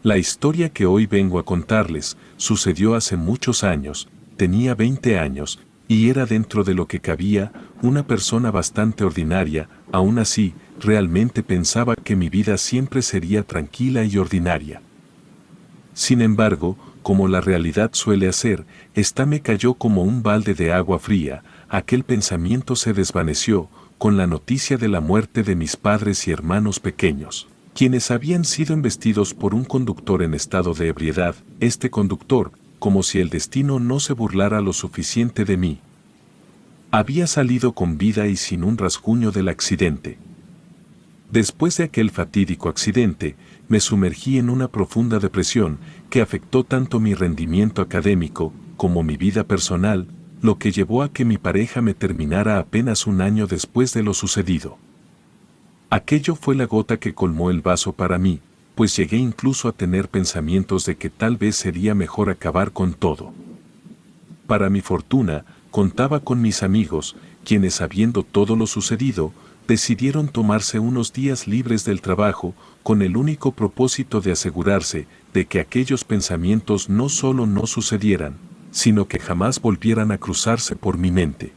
La historia que hoy vengo a contarles sucedió hace muchos años, tenía 20 años, y era dentro de lo que cabía, una persona bastante ordinaria. Aún así, realmente pensaba que mi vida siempre sería tranquila y ordinaria. Sin embargo, como la realidad suele hacer, esta me cayó como un balde de agua fría. Aquel pensamiento se desvaneció con la noticia de la muerte de mis padres y hermanos pequeños, quienes habían sido embestidos por un conductor en estado de ebriedad. Este conductor, como si el destino no se burlara lo suficiente de mí, había salido con vida y sin un rasguño del accidente. Después de aquel fatídico accidente, me sumergí en una profunda depresión que afectó tanto mi rendimiento académico como mi vida personal, lo que llevó a que mi pareja me terminara apenas un año después de lo sucedido. Aquello fue la gota que colmó el vaso para mí, pues llegué incluso a tener pensamientos de que tal vez sería mejor acabar con todo. Para mi fortuna, contaba con mis amigos, quienes sabiendo todo lo sucedido, decidieron tomarse unos días libres del trabajo, con el único propósito de asegurarse de que aquellos pensamientos no solo no sucedieran, sino que jamás volvieran a cruzarse por mi mente.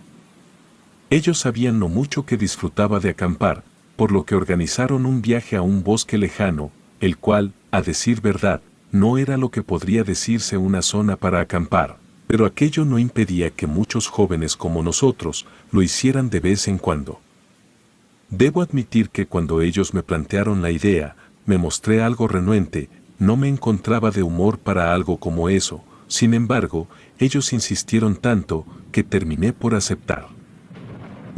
Ellos sabían lo mucho que disfrutaba de acampar, por lo que organizaron un viaje a un bosque lejano, el cual, a decir verdad, no era lo que podría decirse una zona para acampar, pero aquello no impedía que muchos jóvenes como nosotros lo hicieran de vez en cuando. Debo admitir que cuando ellos me plantearon la idea, me mostré algo renuente, no me encontraba de humor para algo como eso. Sin embargo, ellos insistieron tanto que terminé por aceptar.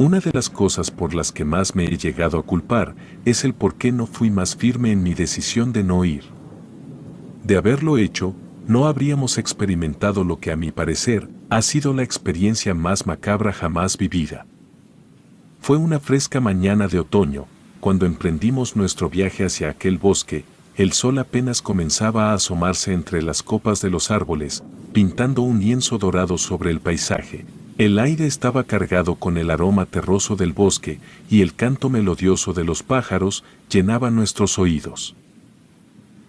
Una de las cosas por las que más me he llegado a culpar es el por qué no fui más firme en mi decisión de no ir. De haberlo hecho, no habríamos experimentado lo que a mi parecer ha sido la experiencia más macabra jamás vivida. Fue una fresca mañana de otoño, cuando emprendimos nuestro viaje hacia aquel bosque. El sol apenas comenzaba a asomarse entre las copas de los árboles, pintando un lienzo dorado sobre el paisaje. El aire estaba cargado con el aroma terroso del bosque, y el canto melodioso de los pájaros llenaba nuestros oídos.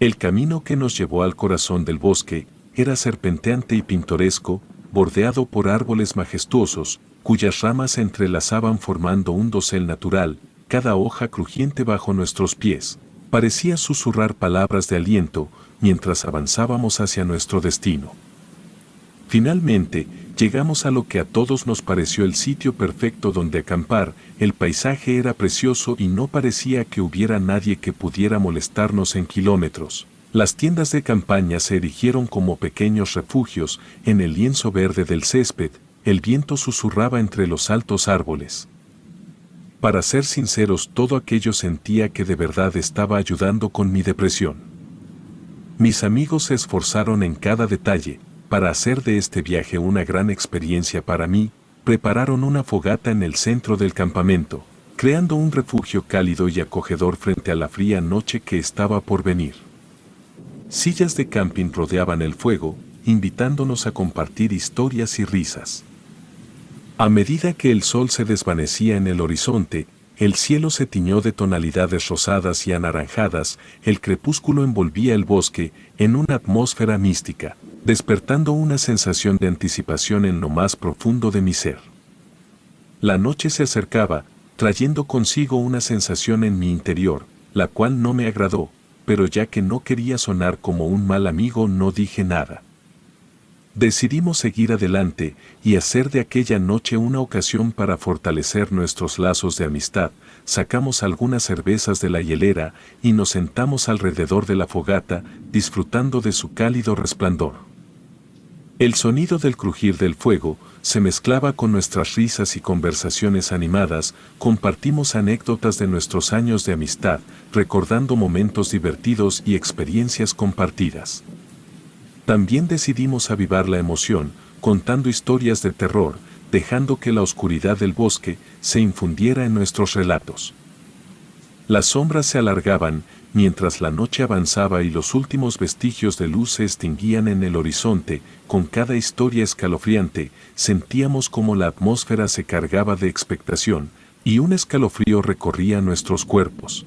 El camino que nos llevó al corazón del bosque era serpenteante y pintoresco, bordeado por árboles majestuosos, cuyas ramas se entrelazaban formando un dosel natural. Cada hoja crujiente bajo nuestros pies parecía susurrar palabras de aliento mientras avanzábamos hacia nuestro destino. Finalmente, llegamos a lo que a todos nos pareció el sitio perfecto donde acampar. El paisaje era precioso y no parecía que hubiera nadie que pudiera molestarnos en kilómetros. Las tiendas de campaña se erigieron como pequeños refugios en el lienzo verde del césped. El viento susurraba entre los altos árboles. Para ser sinceros, todo aquello sentía que de verdad estaba ayudando con mi depresión. Mis amigos se esforzaron en cada detalle para hacer de este viaje una gran experiencia para mí. Prepararon una fogata en el centro del campamento, creando un refugio cálido y acogedor frente a la fría noche que estaba por venir. Sillas de camping rodeaban el fuego, invitándonos a compartir historias y risas. A medida que el sol se desvanecía en el horizonte, el cielo se tiñó de tonalidades rosadas y anaranjadas. El crepúsculo envolvía el bosque en una atmósfera mística, despertando una sensación de anticipación en lo más profundo de mi ser. La noche se acercaba, trayendo consigo una sensación en mi interior, la cual no me agradó, pero ya que no quería sonar como un mal amigo, no dije nada. Decidimos seguir adelante y hacer de aquella noche una ocasión para fortalecer nuestros lazos de amistad. Sacamos algunas cervezas de la hielera y nos sentamos alrededor de la fogata, disfrutando de su cálido resplandor. El sonido del crujir del fuego se mezclaba con nuestras risas y conversaciones animadas. Compartimos anécdotas de nuestros años de amistad, recordando momentos divertidos y experiencias compartidas. También decidimos avivar la emoción, contando historias de terror, dejando que la oscuridad del bosque se infundiera en nuestros relatos. Las sombras se alargaban mientras la noche avanzaba y los últimos vestigios de luz se extinguían en el horizonte. Con cada historia escalofriante, sentíamos como la atmósfera se cargaba de expectación, y un escalofrío recorría nuestros cuerpos.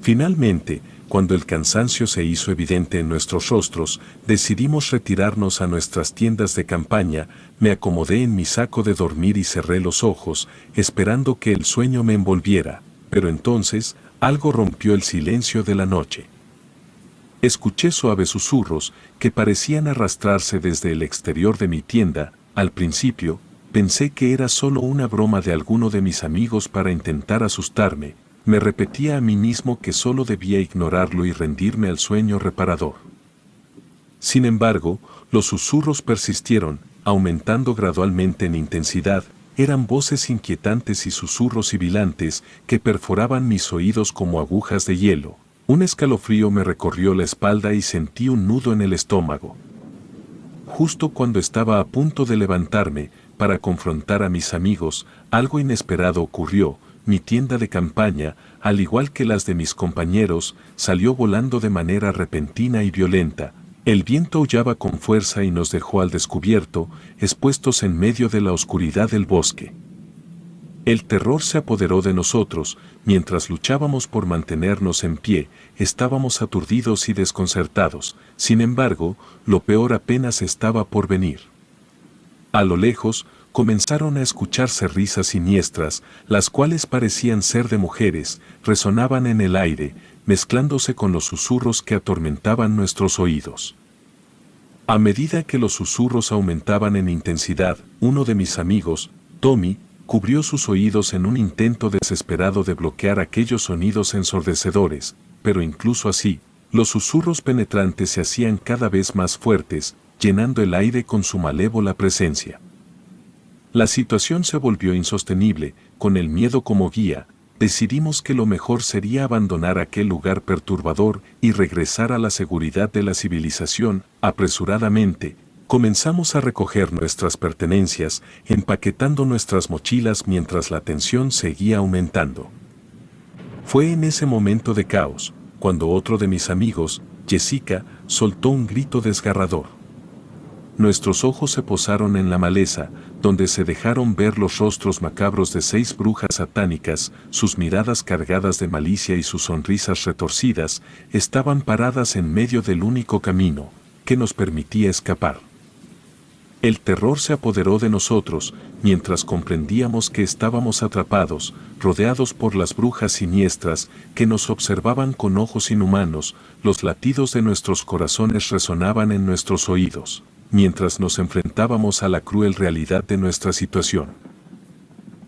Finalmente, cuando el cansancio se hizo evidente en nuestros rostros, decidimos retirarnos a nuestras tiendas de campaña. Me acomodé en mi saco de dormir y cerré los ojos, esperando que el sueño me envolviera, pero entonces algo rompió el silencio de la noche. Escuché suaves susurros que parecían arrastrarse desde el exterior de mi tienda. Al principio, pensé que era solo una broma de alguno de mis amigos para intentar asustarme. Me repetía a mí mismo que solo debía ignorarlo y rendirme al sueño reparador. Sin embargo, los susurros persistieron, aumentando gradualmente en intensidad. Eran voces inquietantes y susurros sibilantes que perforaban mis oídos como agujas de hielo. Un escalofrío me recorrió la espalda y sentí un nudo en el estómago. Justo cuando estaba a punto de levantarme para confrontar a mis amigos, algo inesperado ocurrió. Mi tienda de campaña, al igual que las de mis compañeros, salió volando de manera repentina y violenta. El viento aullaba con fuerza y nos dejó al descubierto, expuestos en medio de la oscuridad del bosque. El terror se apoderó de nosotros. Mientras luchábamos por mantenernos en pie, estábamos aturdidos y desconcertados. Sin embargo, lo peor apenas estaba por venir. A lo lejos, comenzaron a escucharse risas siniestras, las cuales parecían ser de mujeres, resonaban en el aire, mezclándose con los susurros que atormentaban nuestros oídos. A medida que los susurros aumentaban en intensidad, uno de mis amigos, Tommy, cubrió sus oídos en un intento desesperado de bloquear aquellos sonidos ensordecedores, pero incluso así, los susurros penetrantes se hacían cada vez más fuertes, llenando el aire con su malévola presencia. La situación se volvió insostenible. Con el miedo como guía, decidimos que lo mejor sería abandonar aquel lugar perturbador y regresar a la seguridad de la civilización. Apresuradamente, comenzamos a recoger nuestras pertenencias, empaquetando nuestras mochilas mientras la tensión seguía aumentando. Fue en ese momento de caos, cuando otro de mis amigos, Jessica, soltó un grito desgarrador. Nuestros ojos se posaron en la maleza, donde se dejaron ver los rostros macabros de 6 brujas satánicas. Sus miradas cargadas de malicia y sus sonrisas retorcidas estaban paradas en medio del único camino que nos permitía escapar. El terror se apoderó de nosotros, mientras comprendíamos que estábamos atrapados, rodeados por las brujas siniestras que nos observaban con ojos inhumanos. Los latidos de nuestros corazones resonaban en nuestros oídos, mientras nos enfrentábamos a la cruel realidad de nuestra situación.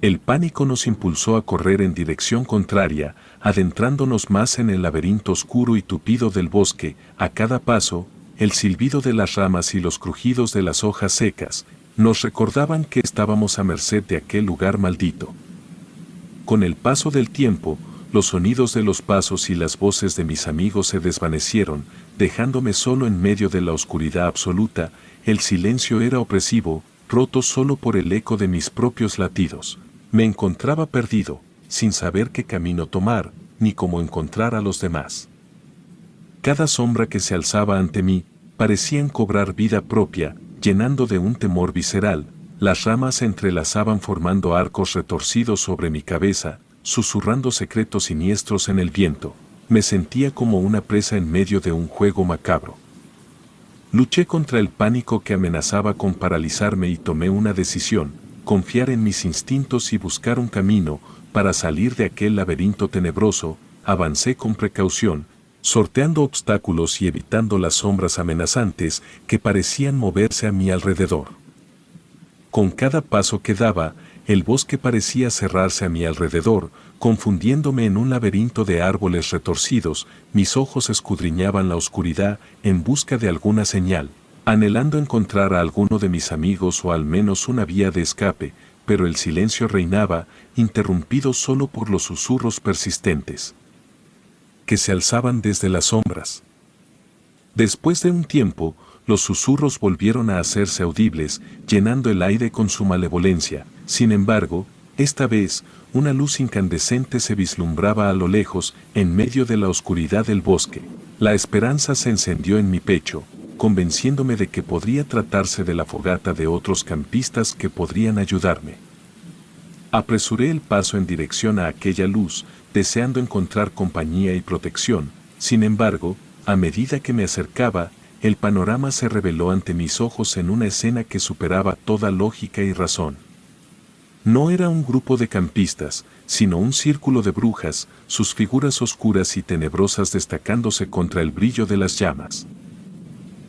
El pánico nos impulsó a correr en dirección contraria, adentrándonos más en el laberinto oscuro y tupido del bosque. A cada paso, el silbido de las ramas y los crujidos de las hojas secas nos recordaban que estábamos a merced de aquel lugar maldito. Con el paso del tiempo, los sonidos de los pasos y las voces de mis amigos se desvanecieron, dejándome solo en medio de la oscuridad absoluta. El silencio era opresivo, roto solo por el eco de mis propios latidos. Me encontraba perdido, sin saber qué camino tomar, ni cómo encontrar a los demás. Cada sombra que se alzaba ante mí, parecían cobrar vida propia, llenando de un temor visceral. Las ramas se entrelazaban formando arcos retorcidos sobre mi cabeza, susurrando secretos siniestros en el viento. Me sentía como una presa en medio de un juego macabro. Luché contra el pánico que amenazaba con paralizarme y tomé una decisión: confiar en mis instintos y buscar un camino para salir de aquel laberinto tenebroso. Avancé con precaución, sorteando obstáculos y evitando las sombras amenazantes que parecían moverse a mi alrededor. Con cada paso que daba, el bosque parecía cerrarse a mi alrededor, confundiéndome en un laberinto de árboles retorcidos. Mis ojos escudriñaban la oscuridad en busca de alguna señal, anhelando encontrar a alguno de mis amigos o al menos una vía de escape, pero el silencio reinaba, interrumpido solo por los susurros persistentes que se alzaban desde las sombras. Después de un tiempo, los susurros volvieron a hacerse audibles, llenando el aire con su malevolencia. Sin embargo, esta vez, una luz incandescente se vislumbraba a lo lejos, en medio de la oscuridad del bosque. La esperanza se encendió en mi pecho, convenciéndome de que podría tratarse de la fogata de otros campistas que podrían ayudarme. Apresuré el paso en dirección a aquella luz, deseando encontrar compañía y protección, Sin embargo, a medida que me acercaba, el panorama se reveló ante mis ojos en una escena que superaba toda lógica y razón. No era un grupo de campistas, sino un círculo de brujas, sus figuras oscuras y tenebrosas destacándose contra el brillo de las llamas.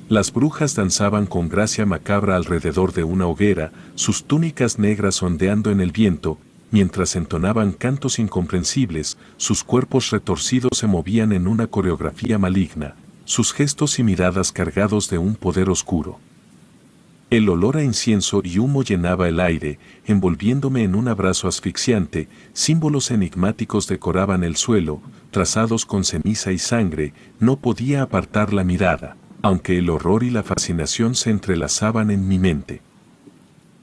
Las brujas danzaban con gracia macabra alrededor de una hoguera, sus túnicas negras ondeando en el viento, mientras entonaban cantos incomprensibles, sus cuerpos retorcidos se movían en una coreografía maligna, sus gestos y miradas cargados de un poder oscuro. El olor a incienso y humo llenaba el aire, envolviéndome en un abrazo asfixiante, símbolos enigmáticos decoraban el suelo, trazados con ceniza y sangre, no podía apartar la mirada, aunque el horror y la fascinación se entrelazaban en mi mente.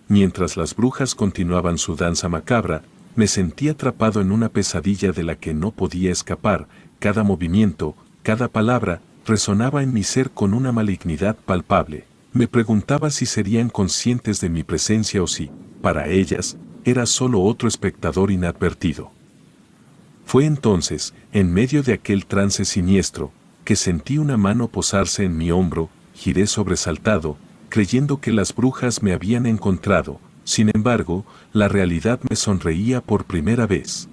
Mientras las brujas continuaban su danza macabra, me sentí atrapado en una pesadilla de la que no podía escapar, cada movimiento, cada palabra, resonaba en mi ser con una malignidad palpable. Me preguntaba si serían conscientes de mi presencia o si, para ellas, era solo otro espectador inadvertido. Fue entonces, en medio de aquel trance siniestro, que sentí una mano posarse en mi hombro, giré sobresaltado, creyendo que las brujas me habían encontrado. Sin embargo, la realidad me sonreía por primera vez.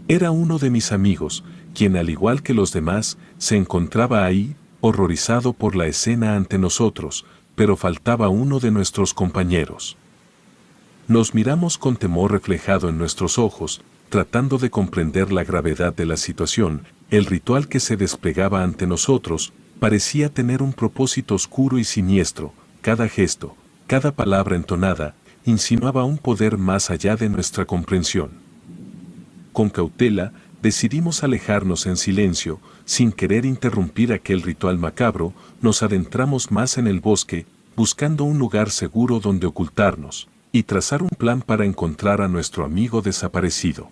Era uno de mis amigos, quien al igual que los demás, se encontraba ahí, horrorizado por la escena ante nosotros, pero faltaba uno de nuestros compañeros. Nos miramos con temor reflejado en nuestros ojos, tratando de comprender la gravedad de la situación. El ritual que se desplegaba ante nosotros parecía tener un propósito oscuro y siniestro. Cada gesto, cada palabra entonada, insinuaba un poder más allá de nuestra comprensión. Con cautela, decidimos alejarnos en silencio, sin querer interrumpir aquel ritual macabro. Nos adentramos más en el bosque, buscando un lugar seguro donde ocultarnos, y trazar un plan para encontrar a nuestro amigo desaparecido.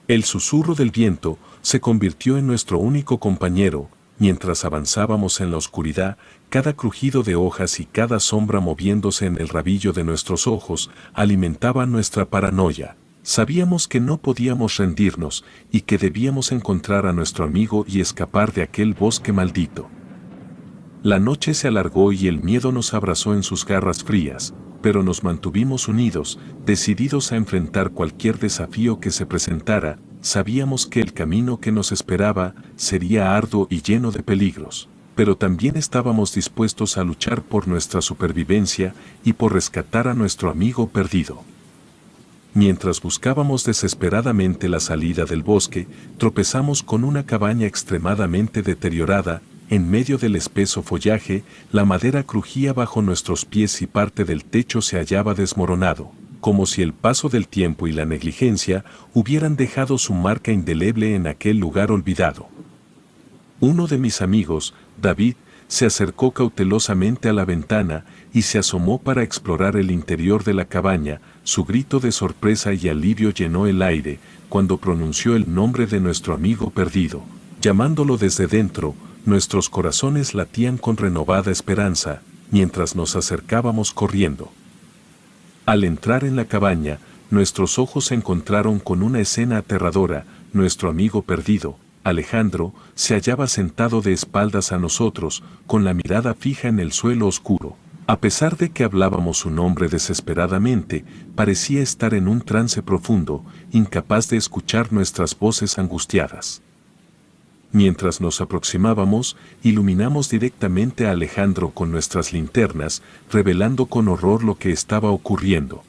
El susurro del viento se convirtió en nuestro único compañero. Mientras avanzábamos en la oscuridad, cada crujido de hojas y cada sombra moviéndose en el rabillo de nuestros ojos alimentaban nuestra paranoia. Sabíamos que no podíamos rendirnos y que debíamos encontrar a nuestro amigo y escapar de aquel bosque maldito. La noche se alargó y el miedo nos abrazó en sus garras frías, pero nos mantuvimos unidos, decididos a enfrentar cualquier desafío que se presentara. Sabíamos que el camino que nos esperaba sería arduo y lleno de peligros, pero también estábamos dispuestos a luchar por nuestra supervivencia y por rescatar a nuestro amigo perdido. Mientras buscábamos desesperadamente la salida del bosque, tropezamos con una cabaña extremadamente deteriorada. En medio del espeso follaje, la madera crujía bajo nuestros pies y parte del techo se hallaba desmoronado, como si el paso del tiempo y la negligencia hubieran dejado su marca indeleble en aquel lugar olvidado. Uno de mis amigos, David, se acercó cautelosamente a la ventana y se asomó para explorar el interior de la cabaña. Su grito de sorpresa y alivio llenó el aire cuando pronunció el nombre de nuestro amigo perdido. Llamándolo desde dentro, nuestros corazones latían con renovada esperanza, mientras nos acercábamos corriendo. Al entrar en la cabaña, nuestros ojos se encontraron con una escena aterradora. Nuestro amigo perdido, Alejandro, se hallaba sentado de espaldas a nosotros, con la mirada fija en el suelo oscuro. A pesar de que hablábamos su nombre desesperadamente, parecía estar en un trance profundo, incapaz de escuchar nuestras voces angustiadas. Mientras nos aproximábamos, iluminamos directamente a Alejandro con nuestras linternas, revelando con horror lo que estaba ocurriendo.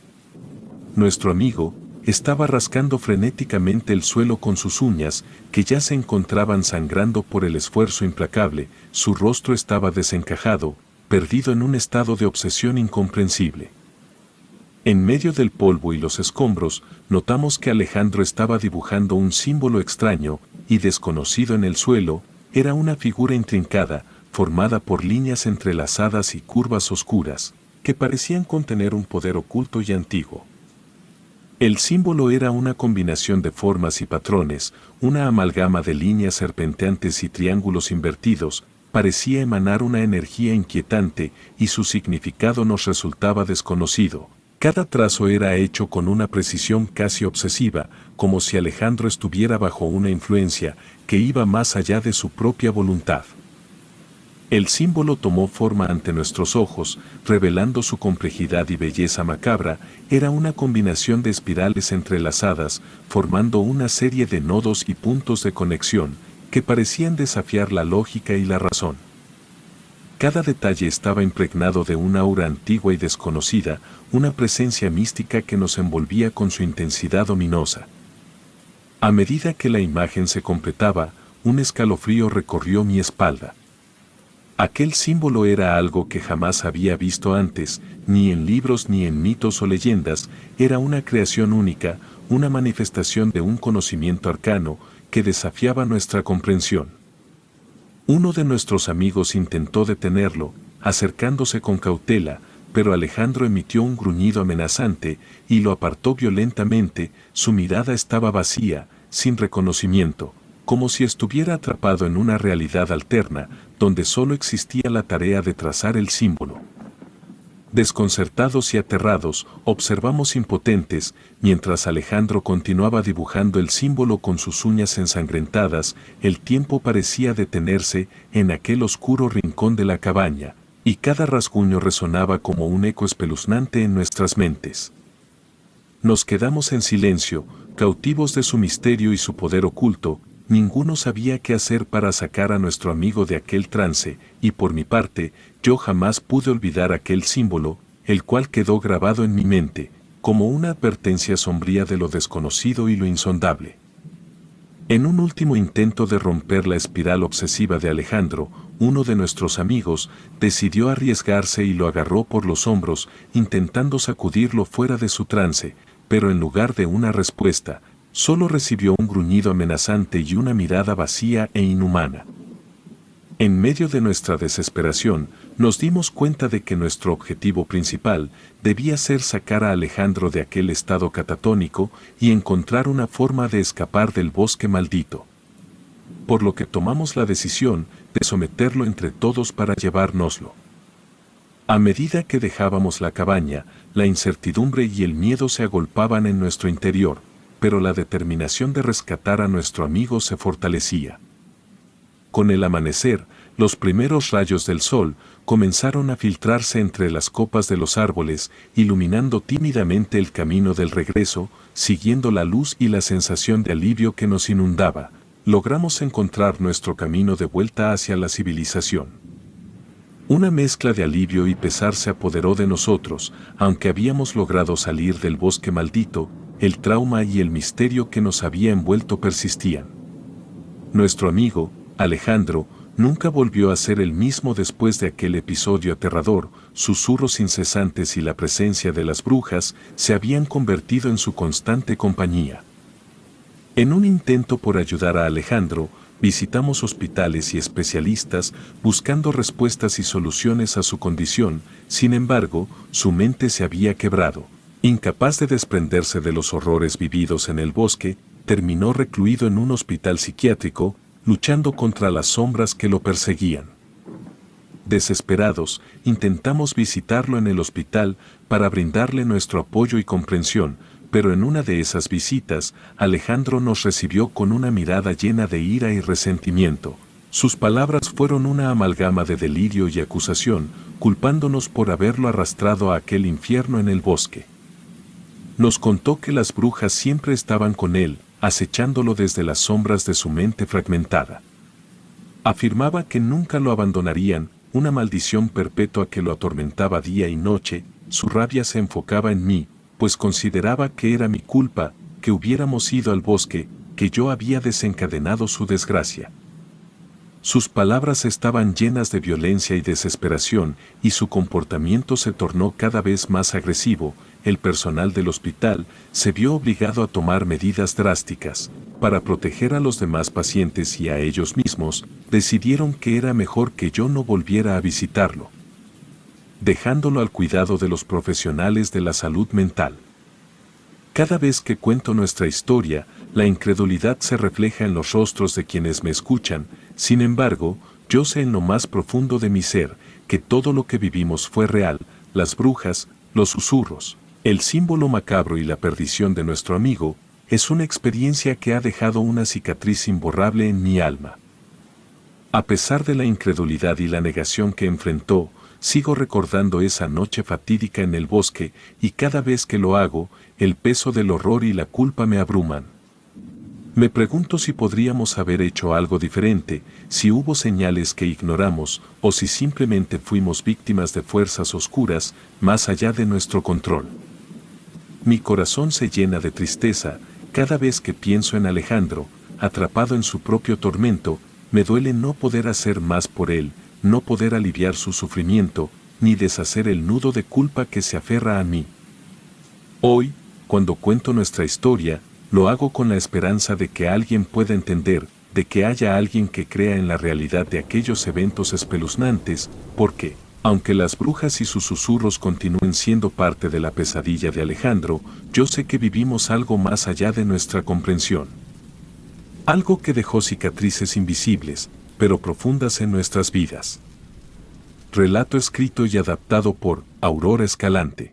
Nuestro amigo estaba rascando frenéticamente el suelo con sus uñas, que ya se encontraban sangrando por el esfuerzo implacable. Su rostro estaba desencajado, perdido en un estado de obsesión incomprensible. En medio del polvo y los escombros, notamos que Alejandro estaba dibujando un símbolo extraño y desconocido en el suelo. Era una figura intrincada, formada por líneas entrelazadas y curvas oscuras, que parecían contener un poder oculto y antiguo. El símbolo era una combinación de formas y patrones, una amalgama de líneas serpenteantes y triángulos invertidos. Parecía emanar una energía inquietante y su significado nos resultaba desconocido. Cada trazo era hecho con una precisión casi obsesiva, como si Alejandro estuviera bajo una influencia que iba más allá de su propia voluntad. El símbolo tomó forma ante nuestros ojos, revelando su complejidad y belleza macabra. Era una combinación de espirales entrelazadas, formando una serie de nodos y puntos de conexión, que parecían desafiar la lógica y la razón. Cada detalle estaba impregnado de una aura antigua y desconocida, una presencia mística que nos envolvía con su intensidad ominosa. A medida que la imagen se completaba, un escalofrío recorrió mi espalda. Aquel símbolo era algo que jamás había visto antes, ni en libros ni en mitos o leyendas. Era una creación única, una manifestación de un conocimiento arcano que desafiaba nuestra comprensión. Uno de nuestros amigos intentó detenerlo, acercándose con cautela, pero Alejandro emitió un gruñido amenazante y lo apartó violentamente. Su mirada estaba vacía, sin reconocimiento, como si estuviera atrapado en una realidad alterna, donde solo existía la tarea de trazar el símbolo. Desconcertados y aterrados, observamos impotentes, mientras Alejandro continuaba dibujando el símbolo con sus uñas ensangrentadas. El tiempo parecía detenerse en aquel oscuro rincón de la cabaña, y cada rasguño resonaba como un eco espeluznante en nuestras mentes. Nos quedamos en silencio, cautivos de su misterio y su poder oculto. Ninguno sabía qué hacer para sacar a nuestro amigo de aquel trance, y por mi parte, yo jamás pude olvidar aquel símbolo, el cual quedó grabado en mi mente, como una advertencia sombría de lo desconocido y lo insondable. En un último intento de romper la espiral obsesiva de Alejandro, uno de nuestros amigos decidió arriesgarse y lo agarró por los hombros, intentando sacudirlo fuera de su trance, pero en lugar de una respuesta, solo recibió un gruñido amenazante y una mirada vacía e inhumana. En medio de nuestra desesperación, nos dimos cuenta de que nuestro objetivo principal debía ser sacar a Alejandro de aquel estado catatónico y encontrar una forma de escapar del bosque maldito. Por lo que tomamos la decisión de someterlo entre todos para llevárnoslo. A medida que dejábamos la cabaña, la incertidumbre y el miedo se agolpaban en nuestro interior, pero la determinación de rescatar a nuestro amigo se fortalecía. Con el amanecer, los primeros rayos del sol comenzaron a filtrarse entre las copas de los árboles, iluminando tímidamente el camino del regreso. Siguiendo la luz y la sensación de alivio que nos inundaba, logramos encontrar nuestro camino de vuelta hacia la civilización. Una mezcla de alivio y pesar se apoderó de nosotros. Aunque habíamos logrado salir del bosque maldito, el trauma y el misterio que nos había envuelto persistían. Nuestro amigo, Alejandro, nunca volvió a ser el mismo después de aquel episodio aterrador. Susurros incesantes y la presencia de las brujas se habían convertido en su constante compañía. En un intento por ayudar a Alejandro, visitamos hospitales y especialistas buscando respuestas y soluciones a su condición. Sin embargo, su mente se había quebrado. Incapaz de desprenderse de los horrores vividos en el bosque, terminó recluido en un hospital psiquiátrico, luchando contra las sombras que lo perseguían. Desesperados, intentamos visitarlo en el hospital para brindarle nuestro apoyo y comprensión, pero en una de esas visitas, Alejandro nos recibió con una mirada llena de ira y resentimiento. Sus palabras fueron una amalgama de delirio y acusación, culpándonos por haberlo arrastrado a aquel infierno en el bosque. Nos contó que las brujas siempre estaban con él, acechándolo desde las sombras de su mente fragmentada. Afirmaba que nunca lo abandonarían, una maldición perpetua que lo atormentaba día y noche. Su rabia se enfocaba en mí, pues consideraba que era mi culpa, que hubiéramos ido al bosque, que yo había desencadenado su desgracia. Sus palabras estaban llenas de violencia y desesperación, y su comportamiento se tornó cada vez más agresivo. El personal del hospital se vio obligado a tomar medidas drásticas. Para proteger a los demás pacientes y a ellos mismos, decidieron que era mejor que yo no volviera a visitarlo, dejándolo al cuidado de los profesionales de la salud mental. Cada vez que cuento nuestra historia, la incredulidad se refleja en los rostros de quienes me escuchan. Sin embargo, yo sé en lo más profundo de mi ser que todo lo que vivimos fue real: las brujas, los susurros, El símbolo macabro y la perdición de nuestro amigo es una experiencia que ha dejado una cicatriz imborrable en mi alma. A pesar de la incredulidad y la negación que enfrentó, sigo recordando esa noche fatídica en el bosque y cada vez que lo hago, el peso del horror y la culpa me abruman. Me pregunto si podríamos haber hecho algo diferente, si hubo señales que ignoramos o si simplemente fuimos víctimas de fuerzas oscuras más allá de nuestro control. Mi corazón se llena de tristeza cada vez que pienso en Alejandro, atrapado en su propio tormento. Me duele no poder hacer más por él, no poder aliviar su sufrimiento, ni deshacer el nudo de culpa que se aferra a mí. Hoy, cuando cuento nuestra historia, lo hago con la esperanza de que alguien pueda entender, de que haya alguien que crea en la realidad de aquellos eventos espeluznantes, porque, aunque las brujas y sus susurros continúen siendo parte de la pesadilla de Alejandro, yo sé que vivimos algo más allá de nuestra comprensión. Algo que dejó cicatrices invisibles, pero profundas en nuestras vidas. Relato escrito y adaptado por Aurora Escalante.